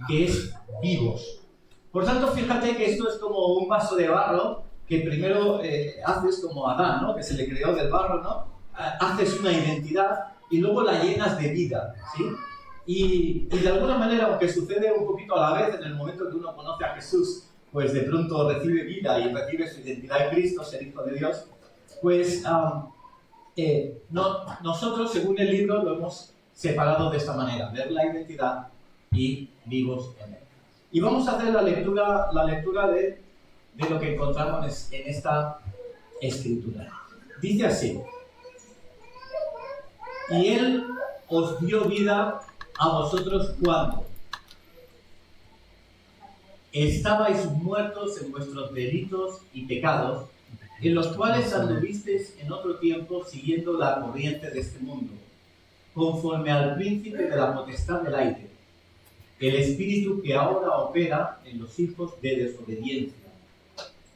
que es vivos. Por tanto, fíjate que esto es como un vaso de barro que primero haces como Adán, ¿no? Que se le creó del barro, ¿no? Haces una identidad y luego la llenas de vida, ¿sí? Y de alguna manera, aunque sucede un poquito a la vez, en el momento que uno conoce a Jesús, pues de pronto recibe vida y recibe su identidad en Cristo, ser hijo de Dios, pues nosotros, según el libro, lo hemos separado de esta manera, ver la identidad y vivos en él. Y vamos a hacer la lectura de lo que encontramos en esta escritura. Dice así: y Él os dio vida a vosotros cuando estabais muertos en vuestros delitos y pecados, en los cuales anduvisteis en otro tiempo siguiendo la corriente de este mundo, conforme al príncipe de la potestad del aire, el espíritu que ahora opera en los hijos de desobediencia,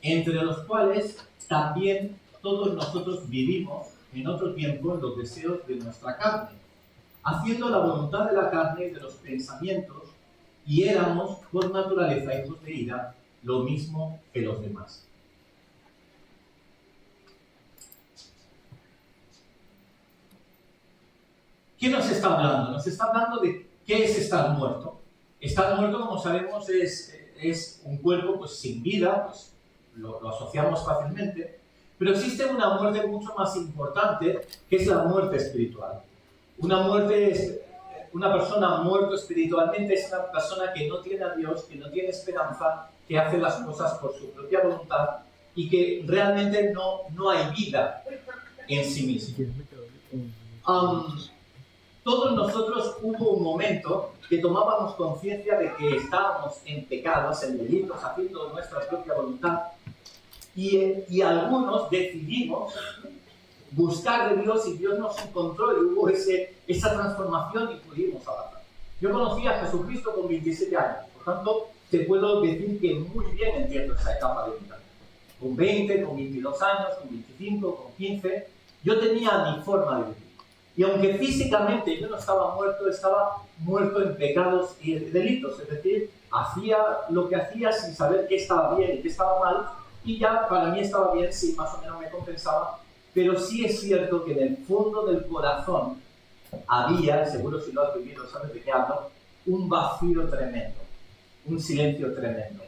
entre los cuales también todos nosotros vivimos en otro tiempo en los deseos de nuestra carne, haciendo la voluntad de la carne y de los pensamientos, y éramos por naturaleza hijos de ira, lo mismo que los demás. ¿Qué nos está hablando? Nos está hablando de qué es estar muerto. Estar muerto, como sabemos, es un cuerpo pues, sin vida, pues, lo asociamos fácilmente, pero existe una muerte mucho más importante, que es la muerte espiritual. Una persona muerta espiritualmente es una persona que no tiene a Dios, que no tiene esperanza, que hace las cosas por su propia voluntad y que realmente no hay vida en sí mismo. Todos nosotros hubo un momento que tomábamos conciencia de que estábamos en pecados, en delitos, haciendo nuestra propia voluntad, y algunos decidimos buscar de Dios y Dios nos encontró y hubo esa transformación y pudimos avanzar. Yo conocí a Jesucristo con 27 años, por tanto te puedo decir que muy bien entiendo esa etapa de vida. Con 20, con 22 años, con 25, con 15, yo tenía mi forma de vivir. Y aunque físicamente yo no estaba muerto en pecados y delitos, es decir, hacía lo que hacía sin saber qué estaba bien y qué estaba mal, y ya para mí estaba bien, sí, más o menos me compensaba, pero sí es cierto que en el fondo del corazón había, seguro si lo has vivido, sabes de qué hablo, un vacío tremendo, un silencio tremendo,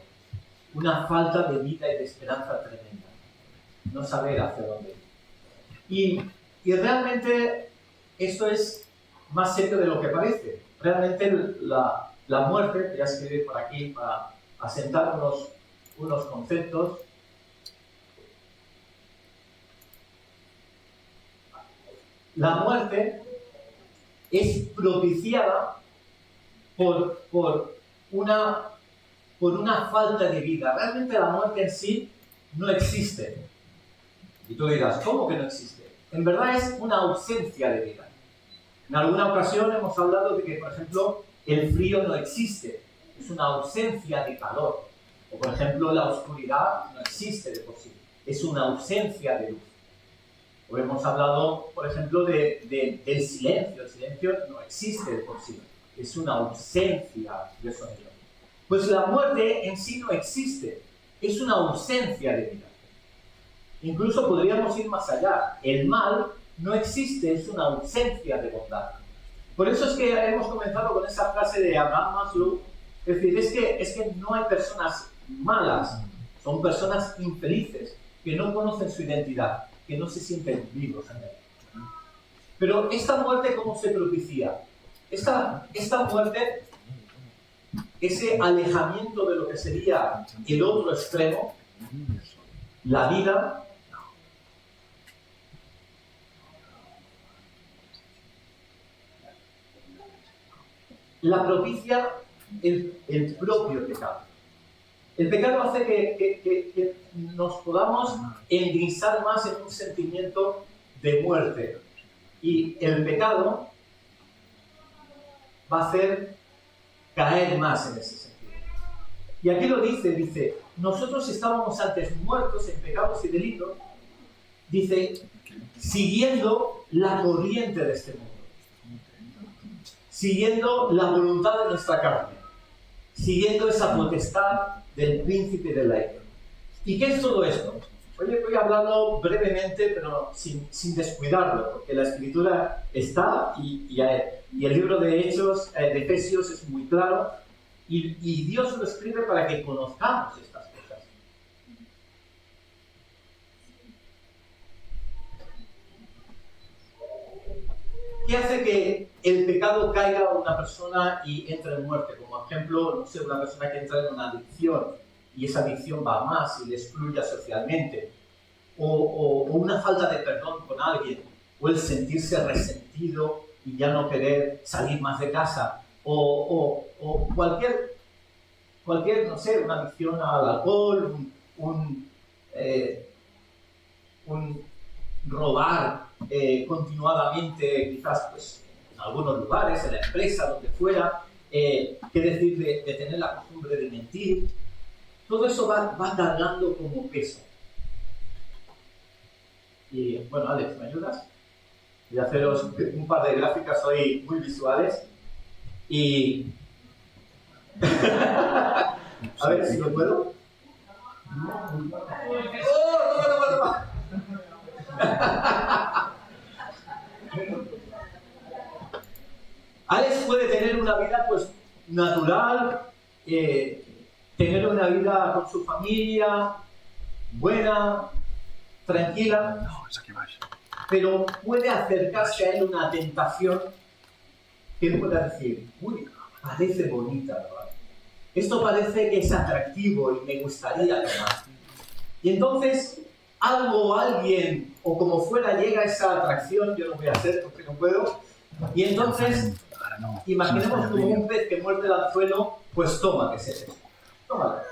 una falta de vida y de esperanza tremenda, no saber hacia dónde ir. Y realmente esto es más serio de lo que parece. Realmente la muerte, voy a escribir por aquí para asentar unos conceptos. La muerte es propiciada por una falta de vida. Realmente la muerte en sí no existe. Y tú dirás, ¿cómo que no existe? En verdad es una ausencia de vida. En alguna ocasión hemos hablado de que, por ejemplo, el frío no existe, es una ausencia de calor. O, por ejemplo, la oscuridad no existe de por sí, es una ausencia de luz. O hemos hablado, por ejemplo, del silencio. El silencio no existe de por sí, es una ausencia de sonido. Pues la muerte en sí no existe, es una ausencia de vida. Incluso podríamos ir más allá. El mal no existe, es una ausencia de bondad. Por eso es que hemos comenzado con esa frase de Abraham Maslow. Es decir, es que no hay personas malas, son personas infelices, que no conocen su identidad, que no se sienten vivos en él. Pero esta muerte, ¿cómo se propicia? Esta muerte, ese alejamiento de lo que sería el otro extremo, la vida, la propicia el propio pecado. El pecado hace que nos podamos engrisar más en un sentimiento de muerte. Y el pecado va a hacer caer más en ese sentido. Y aquí lo dice, nosotros estábamos antes muertos en pecados y delitos, dice, siguiendo la corriente de este mundo, siguiendo la voluntad de nuestra carne. siguiendo esa potestad del príncipe del aire. ¿Y qué es todo esto? Hoy voy a hablarlo brevemente, pero sin descuidarlo, porque la escritura está y el libro de Hechos, de Efesios, es muy claro, y Dios lo escribe para que conozcamos estas cosas. ¿Qué hace que el pecado caiga a una persona y entre en muerte? Como ejemplo, no sé, una persona que entra en una adicción y esa adicción va a más y le excluya socialmente. O una falta de perdón con alguien, o el sentirse resentido y ya no querer salir más de casa, o cualquier, no sé, una adicción al alcohol, un robar continuadamente, quizás pues, en algunos lugares, en la empresa, donde fuera, qué decir de tener la costumbre de mentir. Todo eso va cargando como peso. Y bueno, Alex, ¿me ayudas? Voy a haceros un par de gráficas hoy muy visuales. Y a ver si lo puedo. ¡Oh, Alex puede tener una vida pues natural, tener una vida con su familia, buena, tranquila, pero puede acercarse a él una tentación que él pueda decir, uy, parece bonita, ¿verdad? Esto parece que es atractivo y me gustaría tomar. Y entonces, algo o alguien, o como fuera, llega esa atracción, yo no voy a hacer porque no puedo, y entonces, imaginemos como un pez que muerde el anzuelo, pues toma, que se pesa. Tómala.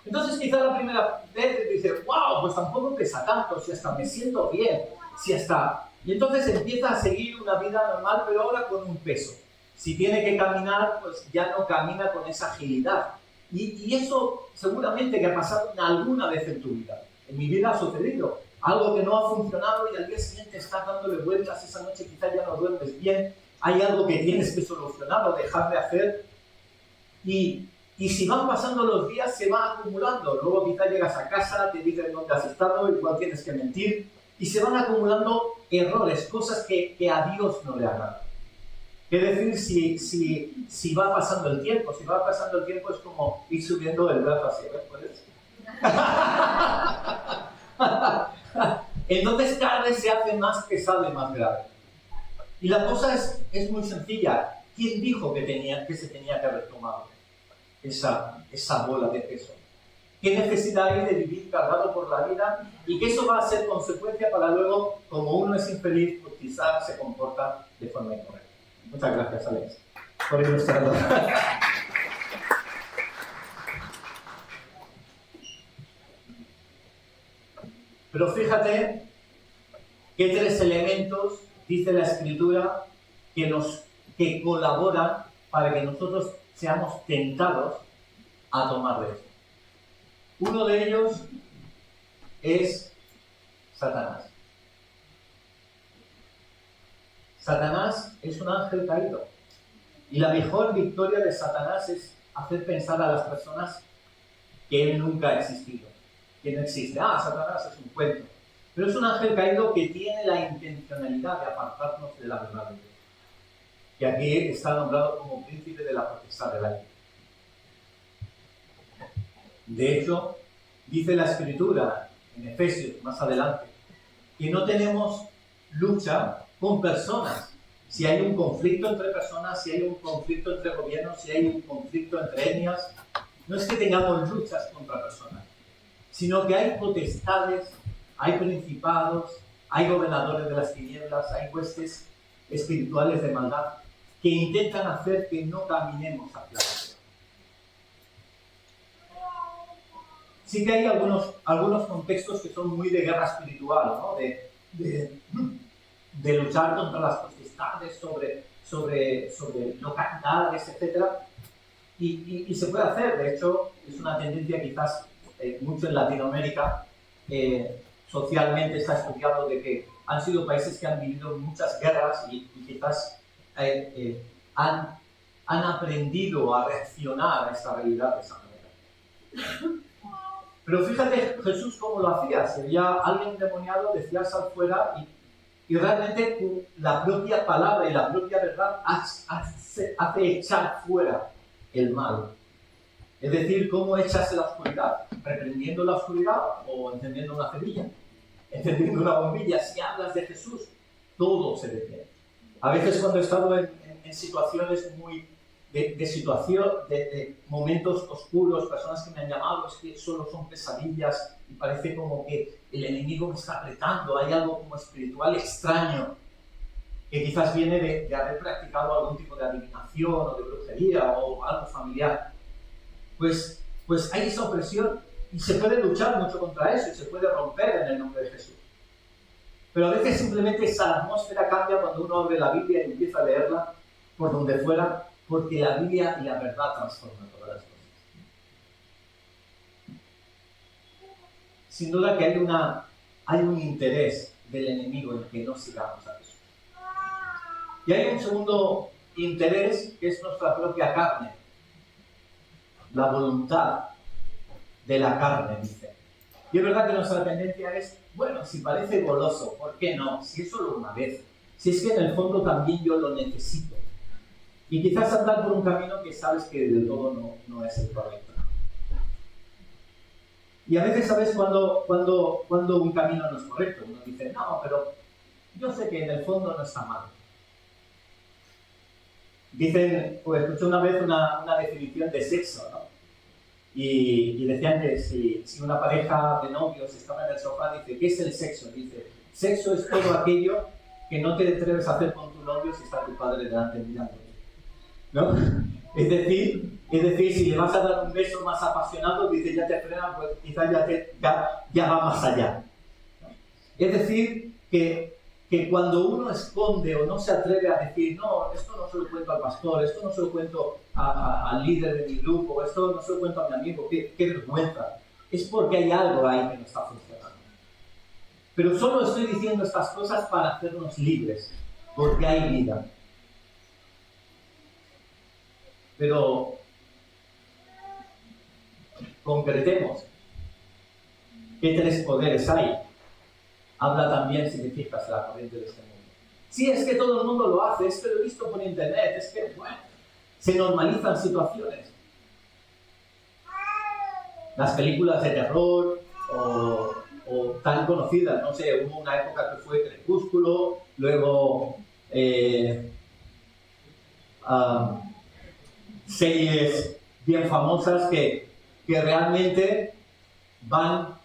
Entonces quizá la primera vez dice, wow, pues tampoco pesa tanto, si hasta me siento bien, si hasta... Y entonces empieza a seguir una vida normal, pero ahora con un peso. Si tiene que caminar, pues ya no camina con esa agilidad. Y eso seguramente que ha pasado alguna vez en tu vida. En mi vida ha sucedido. Algo que no ha funcionado y al día siguiente estás dándole vueltas, esa noche quizá ya no duermes bien, hay algo que tienes que solucionar o dejar de hacer. Y si van pasando los días, se van acumulando. Luego quizá llegas a casa, te dicen dónde has estado, igual tienes que mentir. Y se van acumulando errores, cosas que a Dios no le agradan. Es decir, si va pasando el tiempo, es como ir subiendo el brazo así, ¿puedes? Entonces cada vez se hace más pesado y más grave. Y la cosa es muy sencilla. ¿Quién dijo que se tenía que haber tomado esa bola de peso? ¿Qué necesidad hay de vivir cargado por la vida? Y que eso va a ser consecuencia para luego, como uno es infeliz, pues quizás se comporta de forma incorrecta. Muchas gracias, Alex, por ilustrarlo. Pero fíjate qué tres elementos dice la Escritura que colaboran para que nosotros seamos tentados a tomar de esto. Uno de ellos es Satanás. Satanás es un ángel caído. Y la mejor victoria de Satanás es hacer pensar a las personas que él nunca ha existido, que no existe. Satanás es un cuento. Pero es un ángel caído que tiene la intencionalidad de apartarnos de la verdad de Dios. Que aquí está nombrado como príncipe de la potestad del aire. De hecho, dice la Escritura en Efesios, más adelante, que no tenemos lucha con personas. Si hay un conflicto entre personas, si hay un conflicto entre gobiernos, si hay un conflicto entre etnias, no es que tengamos luchas contra personas, sino que hay potestades, hay principados, hay gobernadores de las tinieblas, hay huestes espirituales de maldad que intentan hacer que no caminemos hacia la verdad. Sí que hay algunos contextos que son muy de guerra espiritual, ¿no? De luchar contra las potestades sobre localidades, etc. Y se puede hacer. De hecho, es una tendencia quizás mucho en Latinoamérica. Socialmente está estudiado de que han sido países que han vivido muchas guerras y quizás han han aprendido a reaccionar a esta realidad de esa manera. Pero fíjate Jesús cómo lo hacía. Si había alguien endemoniado, decía sal fuera y realmente la propia palabra y la propia verdad hace echar fuera el mal. Es decir, ¿cómo echas la oscuridad? ¿Reprendiendo la oscuridad o encendiendo una cerilla? Encendiendo una bombilla. Si hablas de Jesús, todo se detiene. A veces cuando he estado en situaciones muy de momentos oscuros, personas que me han llamado, es que solo son pesadillas y parece como que el enemigo me está apretando, hay algo como espiritual extraño que quizás viene de haber practicado algún tipo de adivinación o de brujería o algo familiar. Pues hay esa opresión y se puede luchar mucho contra eso y se puede romper en el nombre de Jesús. Pero a veces simplemente esa atmósfera cambia cuando uno abre la Biblia y empieza a leerla por donde fuera, porque la Biblia y la verdad transforman todas las cosas. Sin duda que hay un interés del enemigo en que no sigamos a Jesús. Y hay un segundo interés que es nuestra propia carne, la voluntad de la carne, dice. Y es verdad que nuestra tendencia es, bueno, si parece goloso, ¿por qué no? Si es solo una vez, si es que en el fondo también yo lo necesito. Y quizás andar por un camino que sabes que del todo no es el correcto. Y a veces sabes cuando un camino no es correcto. Uno dice, no, pero yo sé que en el fondo no está mal. Dicen, pues escuché una vez una definición de sexo, ¿no? Y decían que si una pareja de novios estaba en el sofá, dice, ¿qué es el sexo? Dice, sexo es todo aquello que no te atreves a hacer con tu novio si está tu padre delante mirándote, ¿no? Es decir, si le vas a dar un beso más apasionado, dice, ya te frena, pues quizás ya va más allá. Es decir, que cuando uno esconde o no se atreve a decir, no, esto no se lo cuento al pastor, esto no se lo cuento al líder de mi grupo, esto no se lo cuento a mi amigo, qué vergüenza, es porque hay algo ahí que no está funcionando. Pero solo estoy diciendo estas cosas para hacernos libres, porque hay vida. Pero concretemos, ¿qué tres poderes hay? Habla también, si te fijas, la corriente de este mundo. Sí, es que todo el mundo lo hace, es que lo he visto por internet, es que, bueno, se normalizan situaciones. Las películas de terror o tan conocidas, no sé, hubo una época que fue Crepúsculo, luego series bien famosas que realmente van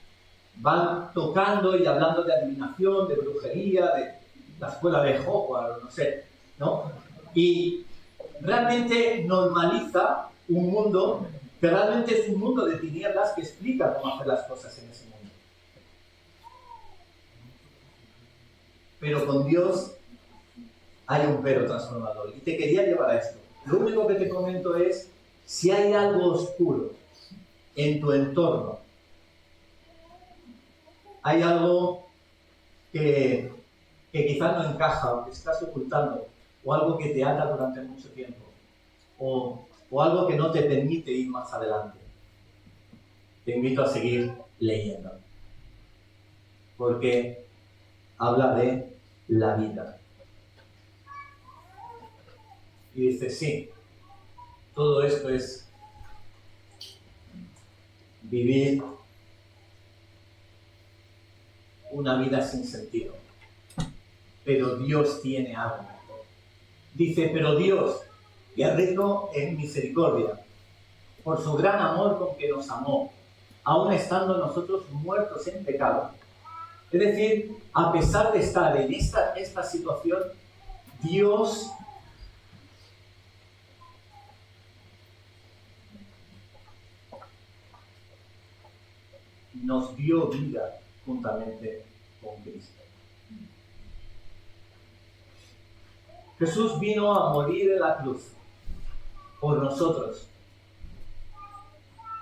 tocando y hablando de adivinación, de brujería, de la escuela de Hogwarts, no sé, ¿no? Y realmente normaliza un mundo que realmente es un mundo de tinieblas que explica cómo hacer las cosas en ese mundo. Pero con Dios hay un pero transformador. Y te quería llevar a esto. Lo único que te comento es, si hay algo oscuro en tu entorno, hay algo que quizás no encaja o que estás ocultando, o algo que te ata durante mucho tiempo, o algo que no te permite ir más adelante, te invito a seguir leyendo, porque habla de la vida. Y dice, sí, todo esto es vivir una vida sin sentido. Pero Dios tiene algo mejor. Dice, pero Dios, que es rico en misericordia, por su gran amor con que nos amó, aun estando nosotros muertos en pecado. Es decir, a pesar de estar en esta situación, Dios nos dio vida juntamente con Cristo. Jesús vino a morir en la cruz por nosotros,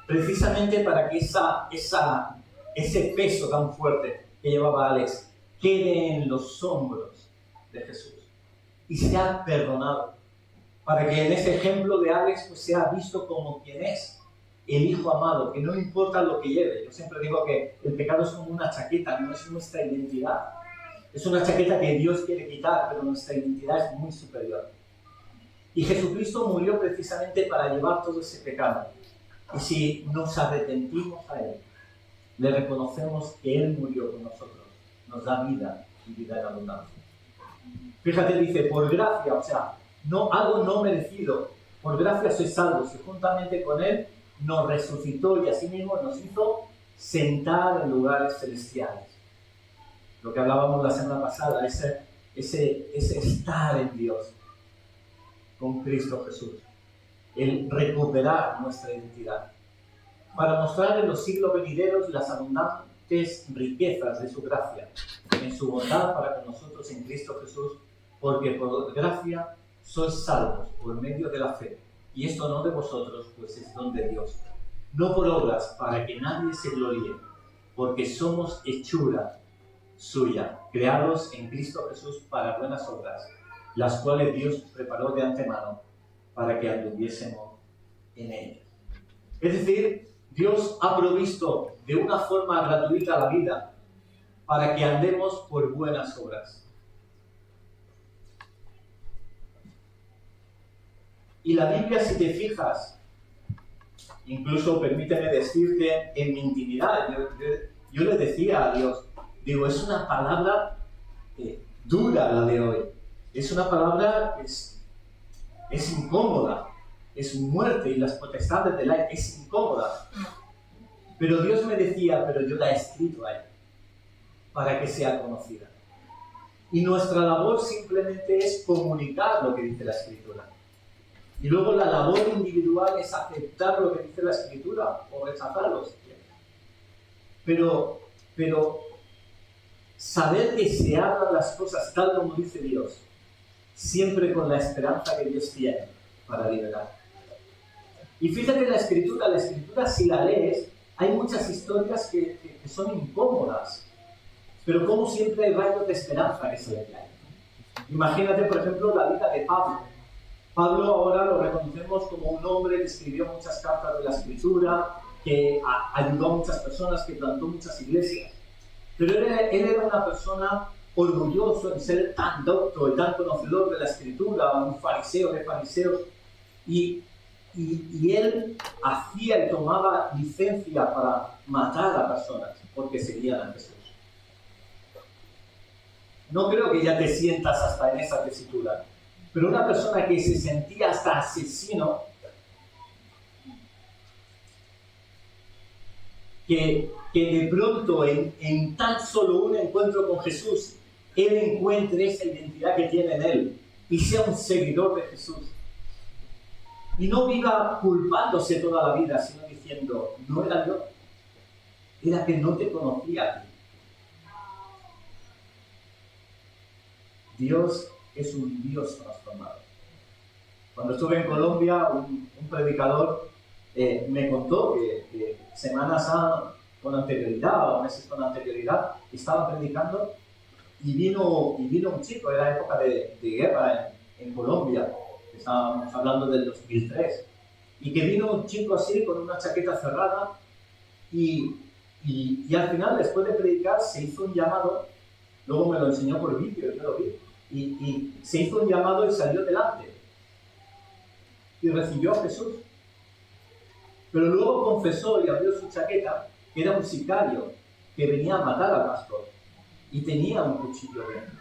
precisamente para que ese peso tan fuerte que llevaba Alex quede en los hombros de Jesús y sea perdonado para que en ese ejemplo de Alex pues, sea visto como quien es, el Hijo amado, que no importa lo que lleve. Yo siempre digo que el pecado es como una chaqueta, no es nuestra identidad. Es una chaqueta que Dios quiere quitar, pero nuestra identidad es muy superior. Y Jesucristo murió precisamente para llevar todo ese pecado. Y si nos arrepentimos a Él, le reconocemos que Él murió por nosotros, nos da vida y vida en abundancia. Fíjate, dice, por gracia, o sea, no, algo no merecido, por gracia sois salvos, y juntamente con Él nos resucitó y asimismo nos hizo sentar en lugares celestiales. Lo que hablábamos la semana pasada, ese estar en Dios con Cristo Jesús, el recuperar nuestra identidad, para mostrar en los siglos venideros las abundantes riquezas de su gracia, en su bondad para con nosotros en Cristo Jesús, porque por gracia sois salvos por medio de la fe, y esto no de vosotros, pues es don de Dios, no por obras para que nadie se gloríe, porque somos hechura suya, creados en Cristo Jesús para buenas obras, las cuales Dios preparó de antemano para que anduviésemos en ellas. Es decir, Dios ha provisto de una forma gratuita la vida para que andemos por buenas obras. Y la Biblia, si te fijas, incluso permíteme decirte en mi intimidad, yo le decía a Dios, digo, es una palabra dura la de hoy. Es una palabra, es incómoda, es muerte y las potestades del aire, es incómoda. Pero Dios me decía, pero yo la he escrito ahí, para que sea conocida. Y nuestra labor simplemente es comunicar lo que dice la Escritura. Y luego la labor individual es aceptar lo que dice la Escritura o rechazarlo si quieres. Pero saber que se hablan las cosas tal como dice Dios, siempre con la esperanza que Dios tiene para liberar. Y fíjate la Escritura si la lees, hay muchas historias que son incómodas, pero como siempre hay rayos de esperanza que se le caen. Imagínate, por ejemplo, la vida de Pablo. Pablo ahora lo reconocemos como un hombre que escribió muchas cartas de la Escritura, que ayudó a muchas personas, que plantó muchas iglesias. Pero él era una persona orgulloso de ser tan docto y tan conocedor de la Escritura, un fariseo de fariseos, y él hacía y tomaba licencia para matar a personas porque seguían a Jesús. No creo que ya te sientas hasta en esa tesitura, pero una persona que se sentía hasta asesino, que de pronto en tan solo un encuentro con Jesús, él encuentre esa identidad que tiene en él y sea un seguidor de Jesús. Y no viva culpándose toda la vida, sino diciendo, no era yo, era que no te conocía a ti. Dios es un Dios transformado. Cuando estuve en Colombia, un predicador me contó que semanas con anterioridad o meses con anterioridad estaba predicando y vino un chico, era época de guerra en Colombia, estábamos hablando del 2003, y que vino un chico así con una chaqueta cerrada y al final, después de predicar, se hizo un llamado, luego me lo enseñó por vídeo, yo lo vi, y se hizo un llamado y salió delante y recibió a Jesús. Pero luego confesó y abrió su chaqueta que era un sicario que venía a matar al pastor y tenía un cuchillo dentro.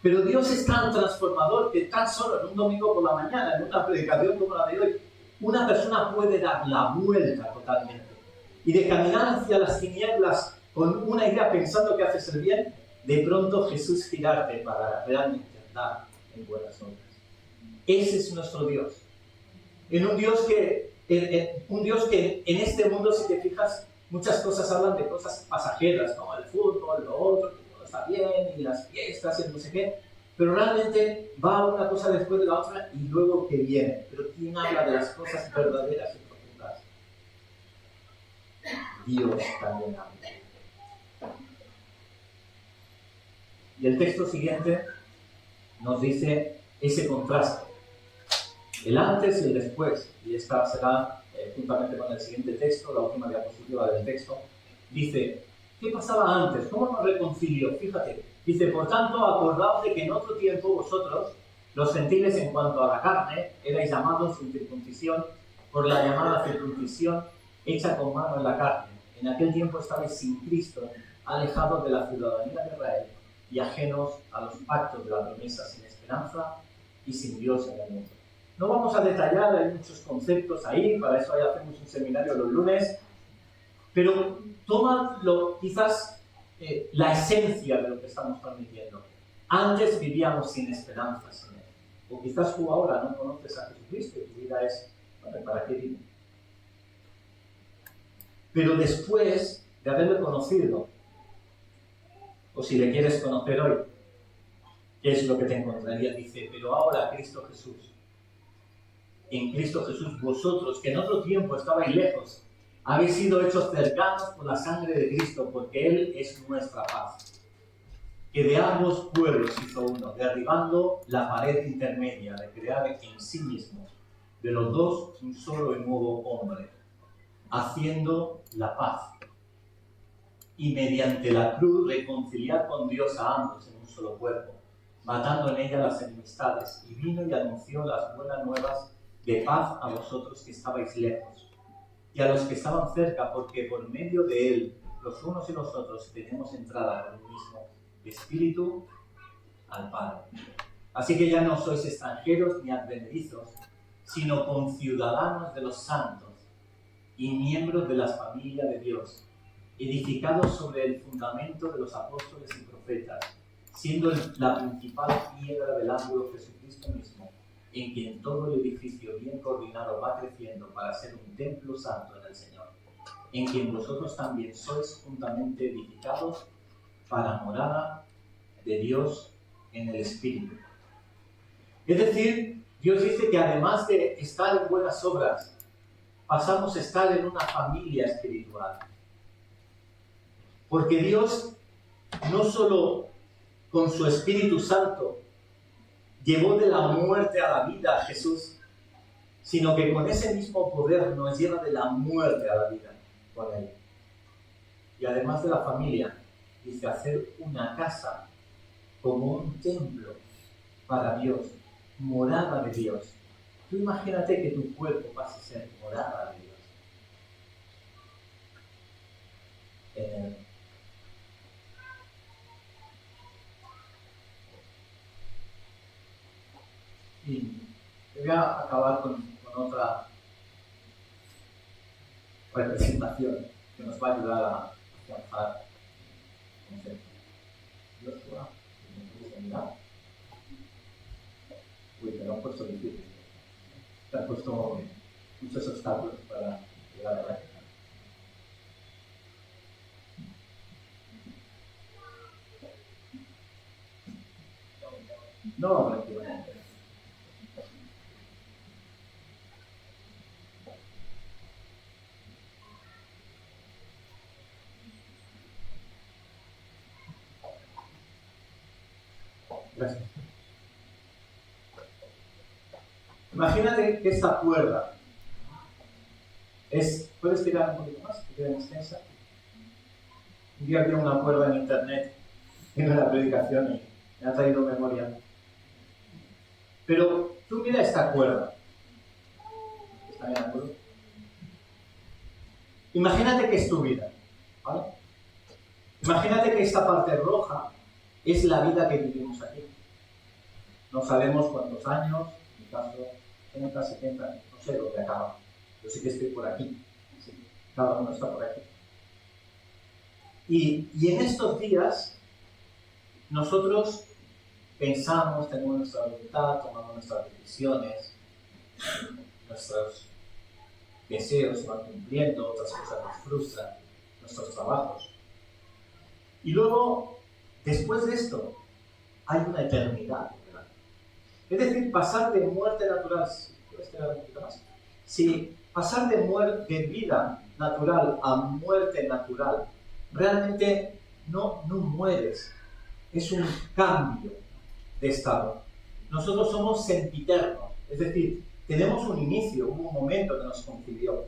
Pero Dios es tan transformador que tan solo en un domingo por la mañana, en una predicación como la de hoy, una persona puede dar la vuelta totalmente y de caminar hacia las tinieblas con una idea pensando que haces el bien, de pronto Jesús girarte para realmente andar en buenas obras. Ese es nuestro Dios. Un Dios que en este mundo, si te fijas, muchas cosas hablan de cosas pasajeras, ¿no? El fútbol, lo otro, que todo está bien, y las fiestas, y no sé qué. Pero realmente va una cosa después de la otra y luego que viene. Pero ¿quién habla de las cosas verdaderas y profundas? Dios también habla. Y el texto siguiente nos dice ese contraste. el antes y el después, y esta será, juntamente con el siguiente texto, la última diapositiva del texto, dice, ¿qué pasaba antes? ¿Cómo nos reconcilió? Fíjate, dice, por tanto, acordaos de que en otro tiempo vosotros, los gentiles en cuanto a la carne, erais llamados sin circuncisión por la llamada circuncisión hecha con mano en la carne. En aquel tiempo estabais sin Cristo, alejados de la ciudadanía de Israel y ajenos a los pactos de la promesa, sin esperanza y sin Dios en el mundo. No vamos a detallar, hay muchos conceptos ahí, para eso ahí hacemos un seminario los lunes, pero toma quizás la esencia de lo que estamos transmitiendo. Antes vivíamos sin esperanza, sin Él. O quizás tú ahora no conoces a Jesucristo y tu vida es, bueno, ¿para qué vivo? Pero después de haberlo conocido, o si le quieres conocer hoy, ¿qué es lo que te encontrarías? Dice, pero ahora Cristo Jesús, en Cristo Jesús vosotros, que en otro tiempo estabais lejos, habéis sido hechos cercanos por la sangre de Cristo, porque Él es nuestra paz, que de ambos pueblos hizo uno, derribando la pared intermedia de crear en sí mismo de los dos un solo y nuevo hombre, haciendo la paz, y mediante la cruz reconciliar con Dios a ambos en un solo cuerpo, matando en ella las enemistades, y vino y anunció las buenas nuevas de paz a vosotros que estabais lejos, y a los que estaban cerca, porque por medio de Él, los unos y los otros, tenemos entrada por el mismo Espíritu al Padre. Así que ya no sois extranjeros ni advenedizos, sino conciudadanos de los santos y miembros de la familia de Dios, edificados sobre el fundamento de los apóstoles y profetas, siendo la principal piedra del ángulo Jesucristo mismo, en quien todo el edificio bien coordinado va creciendo para ser un templo santo en el Señor, en quien vosotros también sois juntamente edificados para morada de Dios en el Espíritu. Es decir, Dios dice que además de estar en buenas obras, pasamos a estar en una familia espiritual. Porque Dios no solo con su Espíritu Santo llevó de la muerte a la vida a Jesús, sino que con ese mismo poder nos lleva de la muerte a la vida con Él. Y además de la familia, dice hacer una casa como un templo para Dios, morada de Dios. Tú imagínate que tu cuerpo pase a ser morada de Dios. En Él. Y voy a acabar con otra representación que nos va a ayudar a afianzar el concepto. Dios jura, ¿me puedes mirar? Uy, te lo han puesto difícil. Te han puesto muchos obstáculos para llegar a la. No, prácticamente. Gracias. Imagínate que esta cuerda es. ¿Puedes tirar un poquito más? Que quede extensa. Un día vi una cuerda en internet en la predicación y me ha traído memoria. Pero tú mira esta cuerda. Está en ángulo. Imagínate que es tu vida, ¿vale? Imagínate que esta parte roja es la vida que vivimos aquí. No sabemos cuántos años, en mi caso 30, 70, no sé dónde acaba. Yo sé que estoy por aquí. Sí, cada uno está por aquí. Y en estos días, nosotros pensamos, tenemos nuestra voluntad, tomamos nuestras decisiones, nuestros deseos se van cumpliendo, otras cosas nos frustran, nuestros trabajos. Y luego, después de esto, hay una eternidad. Es decir, pasar de muerte natural, ¿puedes quedar un poquito más? Si pasar de vida natural a muerte natural, realmente no mueres, es un cambio de estado. Nosotros somos sempiternos, es decir, tenemos un inicio, hubo un momento que nos concibió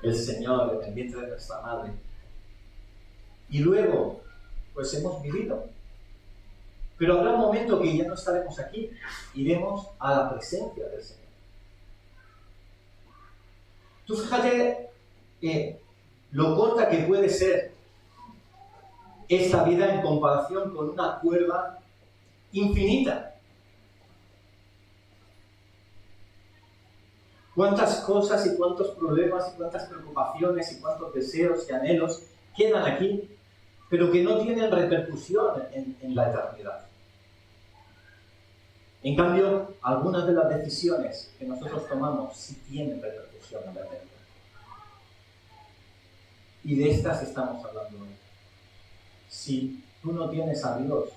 el Señor en el vientre de nuestra madre. Y luego, pues hemos vivido. Pero habrá un momento que ya no estaremos aquí, iremos a la presencia del Señor. Tú fíjate lo corta que puede ser esta vida en comparación con una cuerda infinita. Cuántas cosas y cuántos problemas y cuántas preocupaciones y cuántos deseos y anhelos quedan aquí, pero que no tienen repercusión en la eternidad. En cambio, algunas de las decisiones que nosotros tomamos sí tienen repercusión en la eternidad. Y de estas estamos hablando hoy. Si tú no tienes a Dios,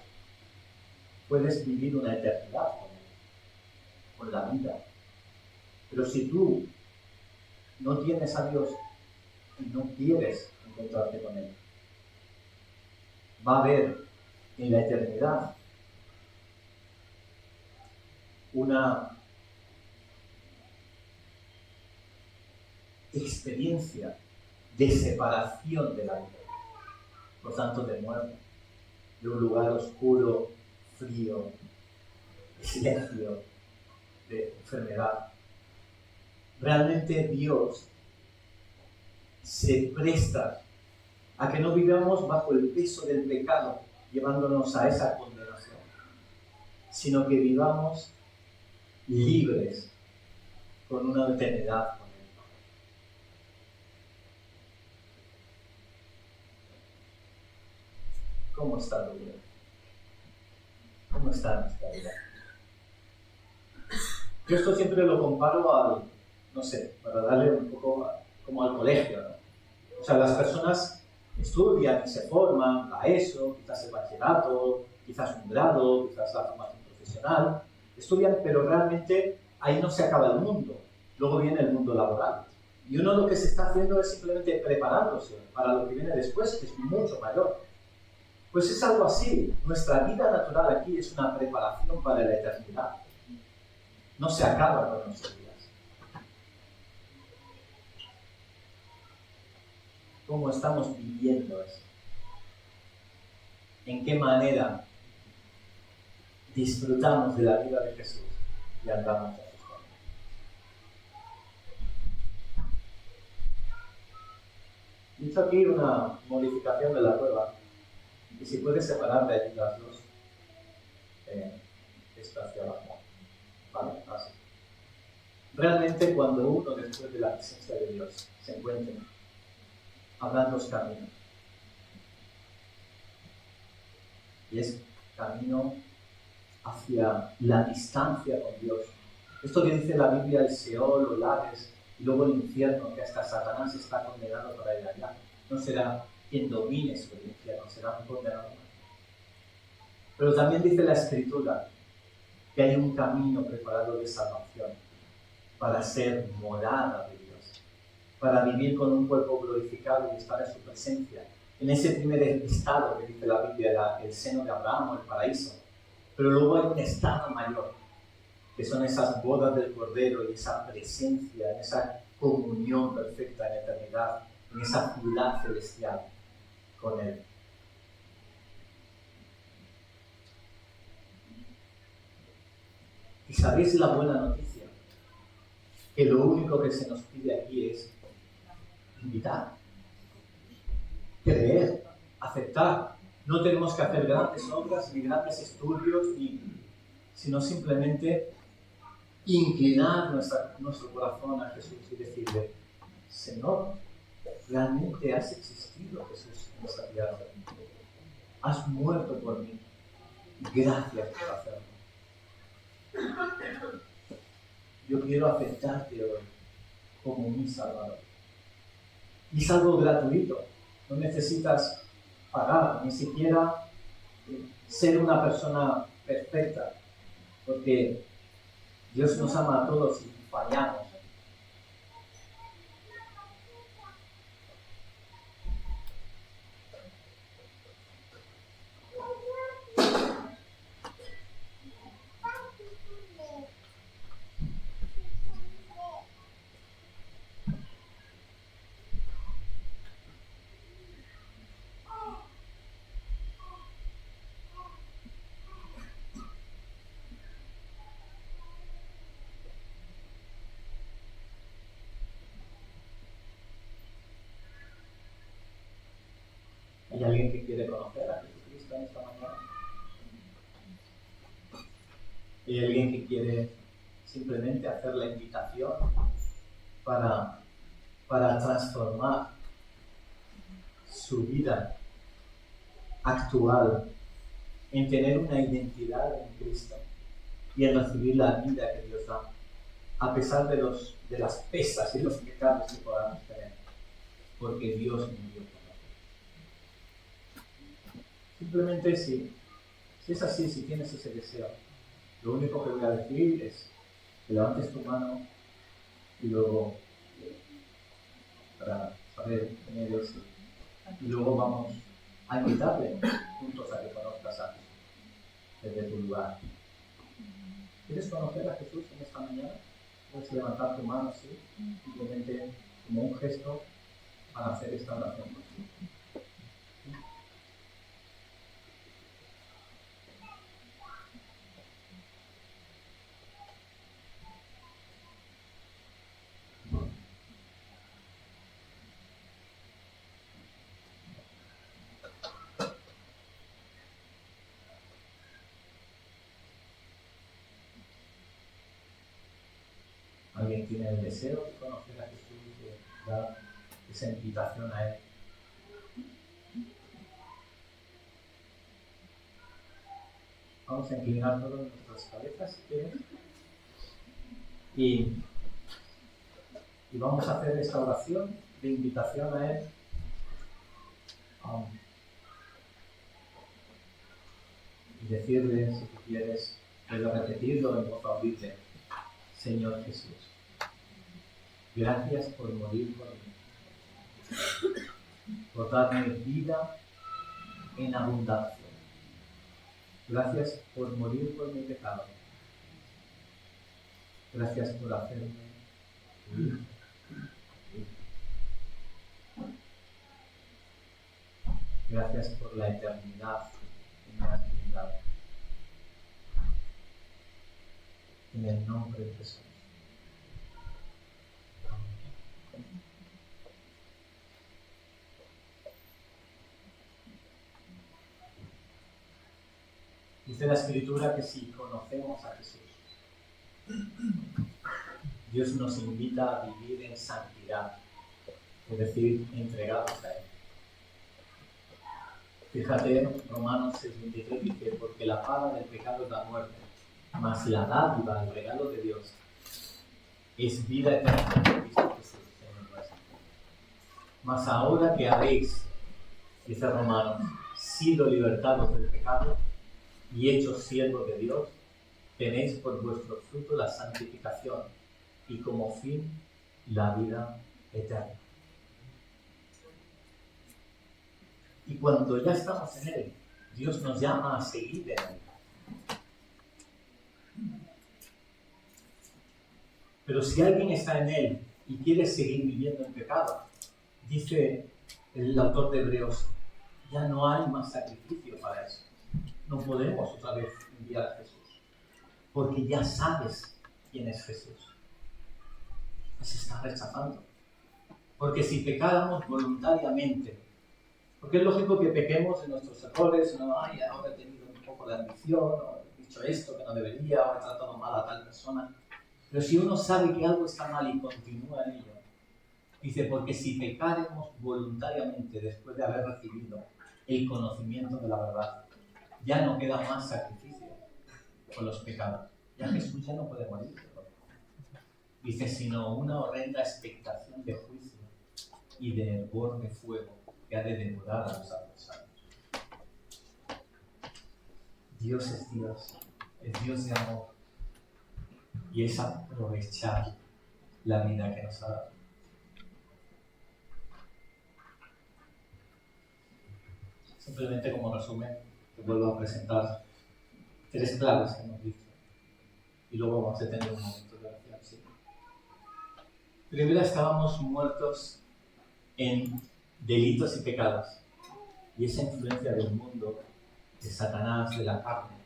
puedes vivir una eternidad con Él, con la vida. Pero si tú no tienes a Dios y no quieres encontrarte con Él, va a haber en la eternidad una experiencia de separación de la vida, por tanto de muerte, de un lugar oscuro, frío, de silencio, de enfermedad. Realmente Dios se presta a que no vivamos bajo el peso del pecado, llevándonos a esa condenación, sino que vivamos libres con una eternidad con Él. ¿Cómo está tu vida? ¿Cómo está nuestra vida? Yo esto siempre lo comparo para darle un poco como al colegio, ¿no? O sea, las personas estudian y se forman a eso, quizás el bachillerato, quizás un grado, quizás la formación profesional, estudian, pero realmente ahí no se acaba el mundo. Luego viene el mundo laboral. Y uno lo que se está haciendo es simplemente preparándose para lo que viene después, que es mucho mayor. Pues es algo así. Nuestra vida natural aquí es una preparación para la eternidad. No se acaba con nuestros días. ¿Cómo estamos viviendo eso? ¿En qué manera disfrutamos de la vida de Jesús y andamos a sus caminos? He hecho aquí una modificación de la prueba. Y si puedes separar de allí las dos, esto hacia abajo. ¿Vale? Así. Realmente cuando uno después de la presencia de Dios se encuentra, habrá dos caminos. Y es camino hacia la distancia con Dios. Esto que dice la Biblia, el Seol, o el Hades, y luego el infierno, que hasta Satanás está condenado para ir allá. No será quien domine sobre el infierno, será un condenado. Pero también dice la Escritura que hay un camino preparado de salvación para ser morada de Dios, para vivir con un cuerpo glorificado y estar en su presencia, en ese primer estado que dice la Biblia, el seno de Abraham o el paraíso. Pero luego hay un estado mayor, que son esas bodas del Cordero y esa presencia, en esa comunión perfecta en la eternidad, en esa ciudad celestial con Él. ¿Y sabéis la buena noticia? Que lo único que se nos pide aquí es invitar, creer, aceptar. No tenemos que hacer grandes obras, ni grandes estudios, sino simplemente inclinar nuestro corazón a Jesús y decirle: Señor, realmente has existido, Jesús, en esta tierra. Has muerto por mí. Gracias por hacerlo. Yo quiero aceptarte hoy como mi Salvador. Y es algo gratuito. No necesitas pagar, ni siquiera ser una persona perfecta, porque Dios nos ama a todos y fallamos. ¿Hay alguien que quiere conocer a Jesucristo en esta mañana? ¿Hay alguien que quiere simplemente hacer la invitación para transformar su vida actual en tener una identidad en Cristo y en recibir la vida que Dios da, a pesar de las pesas y los pecados que podamos tener, porque Dios murió por nosotros? Simplemente si es así, si tienes ese deseo, lo único que voy a decir es que levantes tu mano y luego, para saber quién eres, y luego vamos a invitarle juntos a que conozcas a Jesús desde tu lugar. ¿Quieres conocer a Jesús en esta mañana? Puedes levantar tu mano así, simplemente como un gesto para hacer esta oración contigo. ¿Alguien tiene el deseo de conocer a Jesús, de dar esa invitación a Él? Vamos a inclinar todas nuestras cabezas, si quieres, y vamos a hacer esta oración de invitación a Él. Y decirle, si tú quieres, puedes repetirlo en voz audible: Señor Jesús, gracias por morir por mí, por darme vida en abundancia. Gracias por morir por mi pecado. Gracias por hacerme libre. Gracias por la eternidad que me has brindado. En el nombre de Jesús. Dice la Escritura que si conocemos a Jesús, Dios nos invita a vivir en santidad, es decir, entregados a Él. Fíjate, Romanos 6:23 dice: porque la paga del pecado es la muerte, mas la dádiva, el regalo de Dios, es vida eterna en Cristo Jesús, Señor nuestro. Mas ahora que habéis, dice Romanos, sido libertados del pecado y hechos siervos de Dios, tenéis por vuestro fruto la santificación y como fin la vida eterna. Y cuando ya estamos en Él, Dios nos llama a seguir en Él. Pero si alguien está en Él y quiere seguir viviendo en pecado, dice el autor de Hebreos, ya no hay más sacrificio para eso. No podemos otra vez enviar a Jesús, porque ya sabes quién es Jesús. Se está rechazando. Porque si pecáramos voluntariamente, porque es lógico que pequemos en nuestros errores, no, ay, ahora he tenido un poco de ambición, o he dicho esto que no debería, o he tratado mal a tal persona. Pero si uno sabe que algo está mal y continúa en ello, dice, porque si pecáremos voluntariamente después de haber recibido el conocimiento de la verdad, ya no queda más sacrificio por los pecados. Ya Jesús ya no puede morir. Dice, sino una horrenda expectación de juicio y de hervor de fuego que ha de devorar a los adversarios. Dios es Dios de amor, y es aprovechar la vida que nos ha dado. Simplemente como resumen, te vuelvo a presentar 3 claves que hemos visto y luego vamos a tener un momento de reflexión. Primero, estábamos muertos en delitos y pecados, y esa influencia del mundo, de Satanás, de la carne,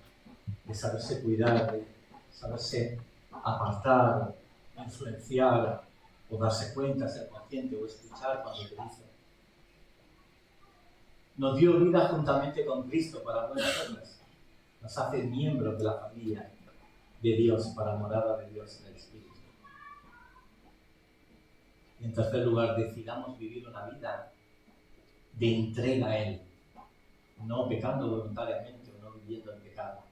de saberse cuidar, de saberse apartar, influenciar, o darse cuenta, ser consciente o escuchar cuando te dice. nos dio vida juntamente con Cristo para buenas obras, nos hace miembros de la familia de Dios para morada de Dios en el Espíritu. Y en tercer lugar, decidamos vivir una vida de entrega a Él, no pecando voluntariamente o no viviendo en pecado,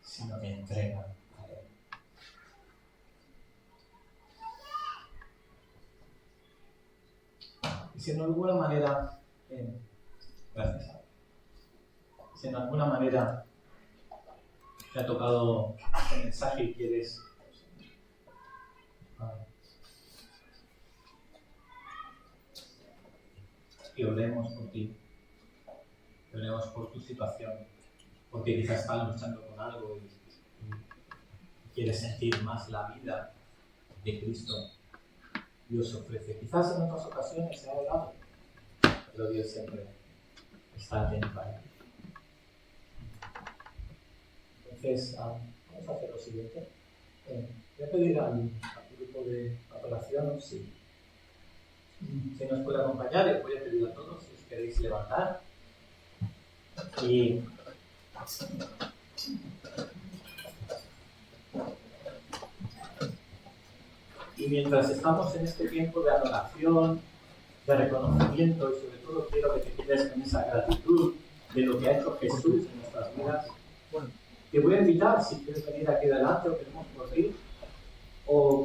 sino de entrega a Él. Y si en alguna manera, gracias, si en alguna manera te ha tocado este mensaje y quieres que oremos por ti, que oremos por tu situación, porque quizás estás luchando con algo y quieres sentir más la vida de Cristo. Dios ofrece. Quizás en otras ocasiones se ha orado, pero Dios siempre está atento a él. Entonces, vamos a hacer lo siguiente. Voy a pedir al grupo de adoración si nos puede acompañar. Les voy a pedir a todos si os queréis levantar. Y mientras estamos en este tiempo de adoración, de reconocimiento, y sobre todo quiero que te quedes con esa gratitud de lo que ha hecho Jesús en nuestras vidas, te voy a invitar, si quieres venir aquí adelante o queremos por ti, o